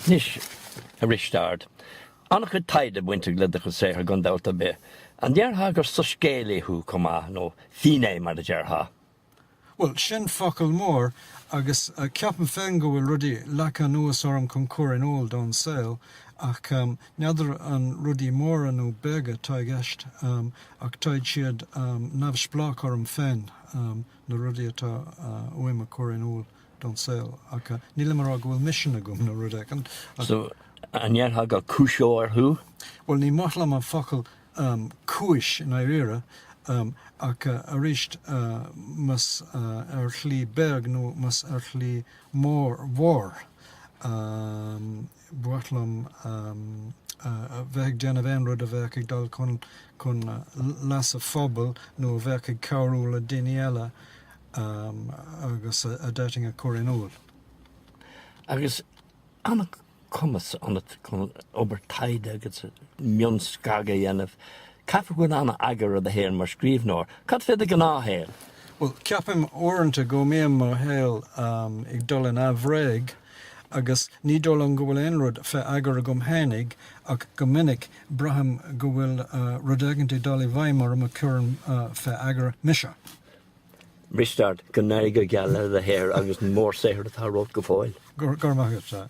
Nish a Risteard. Annach a taide winter glidach a sé gon dauta be. And Gerha gur so scéalaí who cuma no fine mar a Gerha. Well, sin focal mór agus ceapan féin go bhfuil rudí lecha nuas orm chun cuireann óil don saoil ach neadar an rudí mór anú bega tá gceist ach taid siad nabh splach orm féin na rudí atá uim a cuireann óil don saoil ach níl mar go bhfuil mission a gom na rudéach. So an Gerha gur cúseo ar who? Well, ní maithlam an focal cúis in éire ach a ríist mas ar chlí beg nó mas ar chlí mór buatlam bheith déanamh aon rud a bheith ag dal chun las a phobal nó bheith ag cabhrúil a daoine eile agus a d'eiting a cuireann óil. Agus annach cumas an it chun obair taide agus mion scaga dhéanamh. Cafa gwn anna agar o the hair mar scríbnóir. Cad fed a gná hail? Well, ceapim orintanta go méam mar hail ag dul in avréig agus ní dul an go bhfuil aon rud fe agar a gom hénig ach go minic braham go bhfuil rud aigeantí dul i bhaimar am a cuireann fe agar mise. Risteard, go naig go geall the hair agus mór séir atá rót go fáil. Gur maithid